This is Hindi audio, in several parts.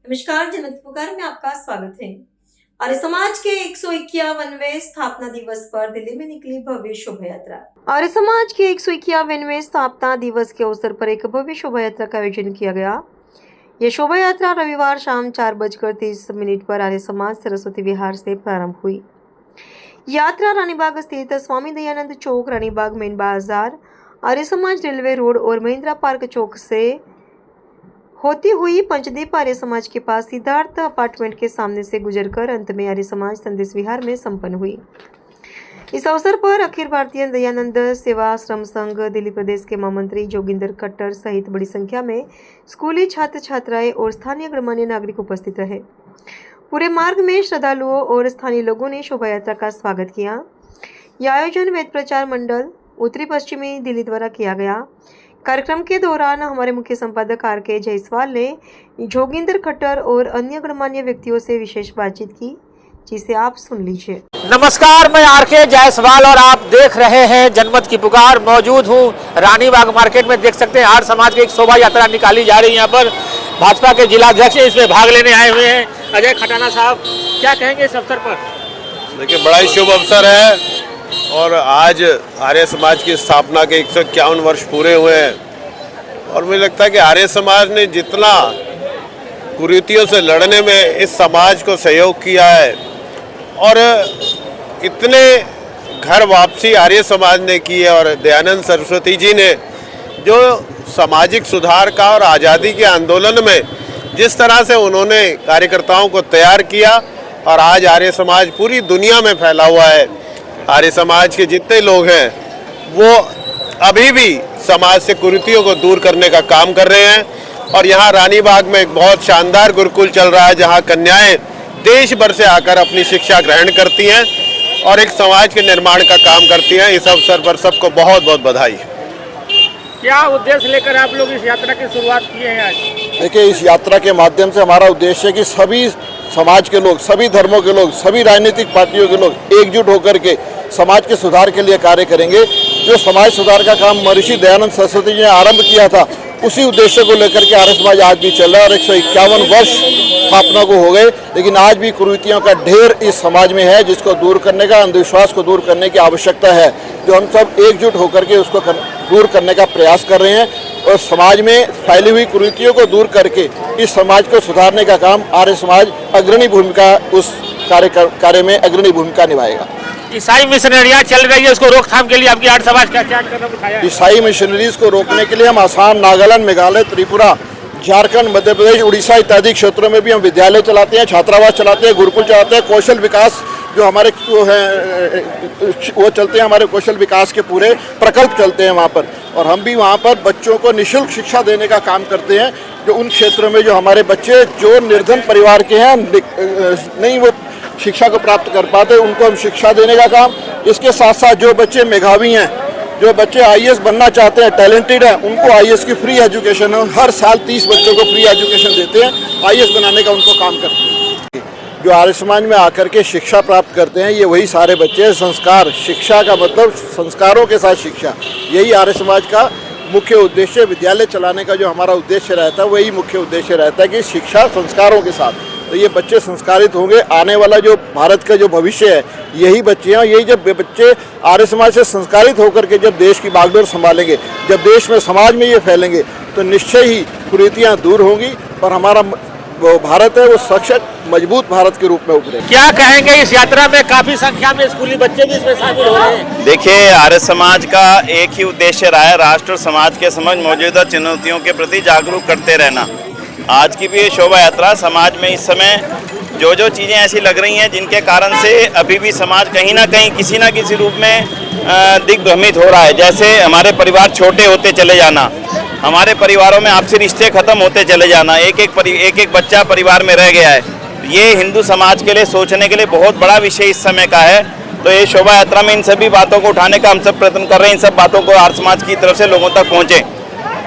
नमस्कार, जनमत पुकार में आपका स्वागत है। आर्य समाज के 151वें स्थापना दिवस पर दिल्ली में निकली भव्य शोभा यात्रा। आर्य समाज के 151वें स्थापना दिवस के अवसर पर एक भव्य शोभा यात्रा का आयोजन किया गया। यह शोभा यात्रा रविवार शाम 4:30 पर आर्य समाज सरस्वती विहार से प्रारंभ हुई। यात्रा रानीबाग स्थित स्वामी दयानंद चौक, रानीबाग मेन बाजार, आर्य समाज रेलवे रोड और महिंद्रा पार्क चौक से होती हुई पंचदीप आर्य समाज के पास सिद्धार्थ अपार्टमेंट के सामने से गुजरकर अंत में आर्य समाज संदेश विहार में संपन्न हुई। इस अवसर पर अखिल भारतीय दयानंद सेवा आश्रम संघ दिल्ली प्रदेश के महामंत्री जोगिंदर खट्टर सहित बड़ी संख्या में स्कूली छात्र छात्राएं और स्थानीय गणमान्य नागरिक उपस्थित रहे। पूरे मार्ग में श्रद्धालुओं और स्थानीय लोगों ने शोभा यात्रा का स्वागत किया। यह आयोजन वेद प्रचार मंडल उत्तरी पश्चिमी दिल्ली द्वारा किया गया। कार्यक्रम के दौरान हमारे मुख्य संपादक आर.के. जायसवाल ने जोगिंदर खट्टर और अन्य गणमान्य व्यक्तियों से विशेष बातचीत की, जिसे आप सुन लीजिए। नमस्कार, मैं आर.के. जायसवाल और आप देख रहे हैं जनमत की पुकार। मौजूद हूँ रानीबाग मार्केट में। देख सकते हैं आर्य समाज की एक शोभा यात्रा निकाली जा रही है। यहाँ पर भाजपा के जिलाध्यक्ष इसमें भाग लेने आए हुए हैं, अजय खटाना साहब। क्या कहेंगे इस अवसर पर? देखिए, बड़ा ही शुभ अवसर है और आज आर्य समाज की स्थापना के 151 वर्ष पूरे हुए हैं और मुझे लगता है कि आर्य समाज ने जितना कुरीतियों से लड़ने में इस समाज को सहयोग किया है और इतने घर वापसी आर्य समाज ने की है और दयानंद सरस्वती जी ने जो सामाजिक सुधार का और आज़ादी के आंदोलन में जिस तरह से उन्होंने कार्यकर्ताओं को तैयार किया और आज आर्य समाज पूरी दुनिया में फैला हुआ है। आर्य समाज के जितने लोग हैं वो अभी भी समाज से कुरीतियों को दूर करने का काम कर रहे हैं और यहाँ रानीबाग में एक बहुत शानदार गुरुकुल चल रहा है जहाँ कन्याएं देश भर से आकर अपनी शिक्षा ग्रहण करती हैं और एक समाज के निर्माण का काम करती हैं। इस अवसर पर सबको बहुत बहुत बधाई। क्या उद्देश्य लेकर आप लोग इस यात्रा की शुरुआत किए हैं आज? देखिए, इस यात्रा के माध्यम से हमारा उद्देश्य है कि सभी समाज के लोग, सभी धर्मों के लोग, सभी राजनीतिक पार्टियों के लोग एकजुट होकर के समाज के सुधार के लिए कार्य करेंगे। जो समाज सुधार का काम महर्षि दयानंद सरस्वती जी ने आरंभ किया था, उसी उद्देश्य को लेकर के आर्य समाज आज भी चल रहा है और 151 वर्ष स्थापना को हो गए, लेकिन आज भी कुरीतियों का ढेर इस समाज में है जिसको दूर करने का, अंधविश्वास को दूर करने की आवश्यकता है, जो हम सब एकजुट होकर के उसको दूर करने का प्रयास कर रहे हैं और समाज में फैली हुई कुरीतियों को दूर करके इस समाज को सुधारने का काम आर्य समाज अग्रणी भूमिका उस कार्य में अग्रणी भूमिका निभाएगा। ईसाई मिशनरियाँ चल रही है, उसको रोकथाम के लिए आपकी आर्य समाज क्या क्या कदम उठाया है? ईसाई मिशनरीज को रोकने के लिए हम आसाम, नागालैंड, मेघालय, त्रिपुरा, झारखंड, मध्य प्रदेश, उड़ीसा इत्यादि क्षेत्रों में भी हम विद्यालय चलाते हैं, छात्रावास चलाते हैं, गुरुकुल चलाते हैं। कौशल विकास जो हमारे वो चलते हैं, हमारे कौशल विकास के पूरे प्रकल्प चलते हैं वहाँ पर और हम भी वहाँ पर बच्चों को निःशुल्क शिक्षा देने का काम करते हैं। जो उन क्षेत्रों में जो हमारे बच्चे जो निर्धन परिवार के हैं, नहीं वो शिक्षा को प्राप्त कर पाते, उनको हम शिक्षा देने का काम। इसके साथ साथ जो बच्चे मेधावी हैं, जो बच्चे आईएएस बनना चाहते हैं, टैलेंटेड हैं, उनको आईएएस की फ्री एजुकेशन है। हर साल 30 बच्चों को फ्री एजुकेशन देते हैं, आईएएस बनाने का उनको काम करते हैं। जो आर्य समाज में आकर के शिक्षा प्राप्त करते हैं, ये वही सारे बच्चे संस्कार, शिक्षा का मतलब संस्कारों के साथ शिक्षा, यही आर्य समाज का मुख्य उद्देश्य। विद्यालय चलाने का जो हमारा उद्देश्य रहता है, वही मुख्य उद्देश्य रहता है कि शिक्षा संस्कारों के साथ। तो ये बच्चे संस्कारित होंगे, आने वाला जो भारत का जो भविष्य है यही बच्चे हैं। यही जब बच्चे आर्य समाज से संस्कारित होकर के जब देश की बागडोर संभालेंगे, जब देश में समाज में ये फैलेंगे, तो निश्चय ही कुरीतियाँ दूर होंगी और हमारा वो भारत है वो सशक्त मजबूत भारत के रूप में उभरे। क्या कहेंगे, इस यात्रा में काफी संख्या में स्कूली बच्चे भी इसमें शामिल हो रहे हैं? देखिए, आर्य समाज का एक ही उद्देश्य रहा है, राष्ट्र और समाज के समझ मौजूदा चुनौतियों के प्रति जागरूक करते रहना। आज की भी ये शोभा यात्रा समाज में इस समय जो चीज़ें ऐसी लग रही हैं जिनके कारण से अभी भी समाज कहीं ना कहीं किसी ना किसी रूप में दिग्भ्रमित हो रहा है। जैसे हमारे परिवार छोटे होते चले जाना, हमारे परिवारों में आपसी रिश्ते खत्म होते चले जाना, एक एक बच्चा परिवार में रह गया है। ये हिंदू समाज के लिए सोचने के लिए बहुत बड़ा विषय इस समय का है। तो ये शोभा यात्रा में इन सभी बातों को उठाने का हम सब प्रयत्न कर रहे हैं। इन सब बातों को आर्य समाज की तरफ से लोगों तक पहुँचे।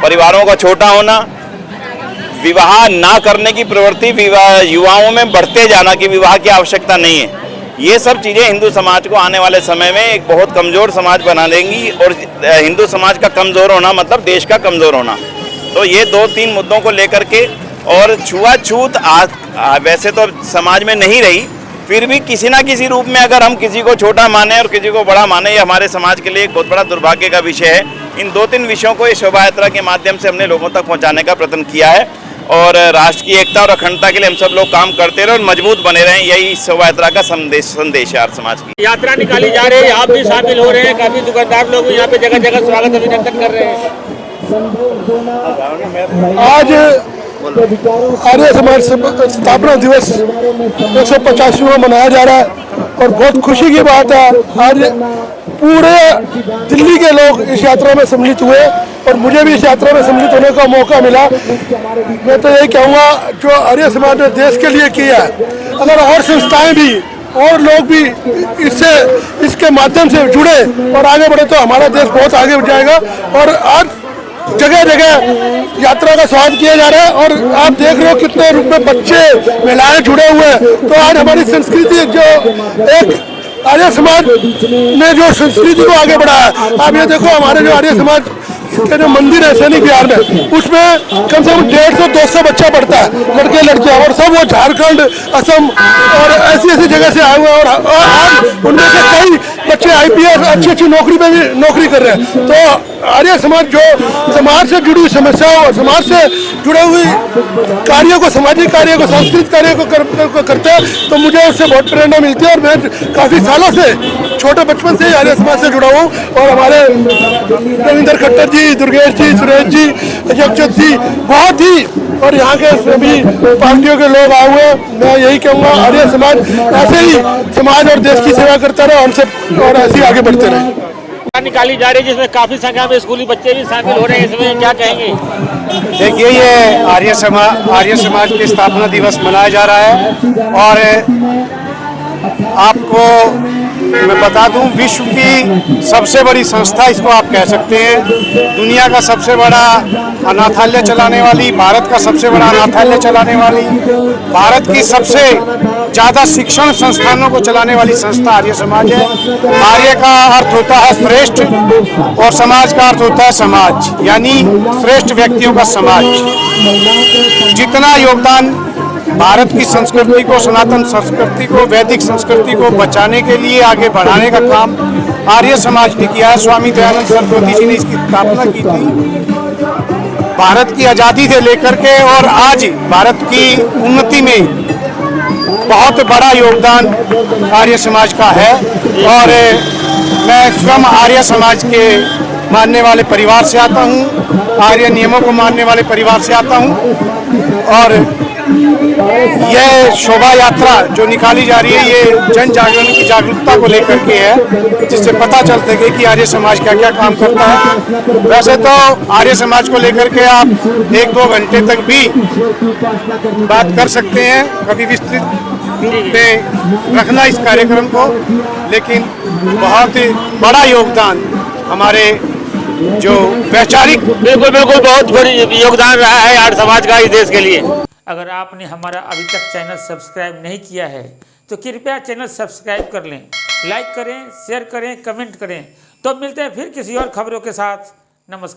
परिवारों का छोटा होना, विवाह ना करने की प्रवृत्ति युवाओं में बढ़ते जाना कि विवाह की आवश्यकता नहीं है, ये सब चीज़ें हिंदू समाज को आने वाले समय में एक बहुत कमज़ोर समाज बना देंगी और हिंदू समाज का कमज़ोर होना मतलब देश का कमज़ोर होना। तो ये 2-3 मुद्दों को लेकर के और छुआछूत वैसे तो समाज में नहीं रही, फिर भी किसी ना किसी रूप में अगर हम किसी को छोटा माने और किसी को बड़ा माने, ये हमारे समाज के लिए एक बहुत बड़ा दुर्भाग्य का विषय है। इन 2-3 विषयों को इस शोभा यात्रा के माध्यम से हमने लोगों तक पहुंचाने का प्रयत्न किया है और राष्ट्र की एकता और अखंडता के लिए हम सब लोग काम करते रहे और मजबूत बने रहें, यही इस शोभा यात्रा का संदेश है आर्य समाज की। यात्रा निकाली जा रही है, आप भी शामिल हो रहे हैं, काफी दुकानदार लोग यहाँ पे जगह जगह स्वागत अभिनंदन कर रहे हैं। आज आर्य समाज स्थापना दिवस 150वां मनाया जा रहा है और बहुत खुशी की बात है। आज पूरे दिल्ली के लोग इस यात्रा में सम्मिलित हुए और मुझे भी इस यात्रा में सम्मिलित होने का मौका मिला। मैं तो यही कहूँगा, जो आर्य समाज ने देश के लिए किया है, अगर और संस्थाएं भी और लोग भी इसके माध्यम से जुड़े और आगे बढ़े तो हमारा देश बहुत आगे बढ़ जाएगा। और आज जगह जगह यात्रा का स्वागत किया जा रहा है और आप देख रहे हो कितने रूप में बच्चे महिलाएं जुड़े हुए हैं। तो आज हमारी संस्कृति, जो एक आर्य समाज ने जो संस्कृति को आगे बढ़ाया, आप ये देखो हमारे जो आर्य समाज के जो मंदिर है सैनिक बिहार में, उसमें कम से कम 150-200 बच्चा पढ़ता है, लड़के लड़कियां, और सब वो झारखंड, असम और ऐसी ऐसी जगह से आए हुए हैं और आज उनमें से कई बच्चे IPS अच्छी नौकरी पे भी नौकरी कर रहे हैं। तो आर्य समाज जो समाज से जुड़ी हुई समस्याओं और समाज से जुड़े हुए कार्यों को, सामाजिक कार्य को, सांस्कृतिक कार्य को करते हैं, तो मुझे उससे बहुत प्रेरणा मिलती है। और मैं काफ़ी सालों से, छोटे बचपन से ही आर्य समाज से जुड़ा हूँ और हमारे रविंद्र खट्टर जी, दुर्गेश जी, सुरेश जी, जगजोत जी, बहुत ही, और यहाँ के सभी पार्टियों के लोग आए हुए। मैं यही कहूँगा, आर्य समाज ऐसे ही समाज और देश की सेवा करता रहे और ऐसे ही आगे बढ़ते रहे। निकाली जा रही है जिसमें काफी संख्या में स्कूली बच्चे भी शामिल हो रहे हैं, इसमें क्या कहेंगे? देखिए, ये आर्य समाज के स्थापना दिवस मनाया जा रहा है और आपको मैं बता दूं, विश्व की सबसे बड़ी संस्था इसको आप कह सकते हैं, दुनिया का सबसे बड़ा अनाथालय चलाने वाली, भारत का सबसे बड़ा अनाथालय चलाने वाली, भारत की सबसे ज़्यादा शिक्षण संस्थानों को चलाने वाली संस्था आर्य समाज है। आर्य का अर्थ होता है श्रेष्ठ और समाज का अर्थ होता है समाज, यानी श्रेष्ठ व्यक्तियों का समाज। जितना योगदान भारत की संस्कृति को, सनातन संस्कृति को, वैदिक संस्कृति को बचाने के लिए, आगे बढ़ाने का काम आर्य समाज ने किया है। स्वामी दयानंद सरस्वती जी ने इसकी स्थापना की थी। भारत की आज़ादी से लेकर के और आज भारत की उन्नति में बहुत बड़ा योगदान आर्य समाज का है और मैं स्वयं आर्य समाज के मानने वाले परिवार से आता हूँ, आर्य नियमों को मानने वाले परिवार से आता हूँ। और यह शोभा यात्रा जो निकाली जा रही है, ये जन जागरण की जागरूकता को लेकर के है, जिससे पता चलता है कि आर्य समाज क्या क्या काम करता है। वैसे तो आर्य समाज को लेकर के आप 1-2 घंटे तक भी बात कर सकते हैं, कभी विस्तृत रूप में रखना इस कार्यक्रम को, लेकिन बहुत बड़ा योगदान हमारे जो वैचारिक बिल्कुल बहुत बड़ी योगदान रहा है आर्य समाज का इस देश के लिए। अगर आपने हमारा अभी तक चैनल सब्सक्राइब नहीं किया है तो कृपया चैनल सब्सक्राइब कर लें, लाइक करें, शेयर करें, कमेंट करें। तो मिलते हैं फिर किसी और खबरों के साथ। नमस्कार।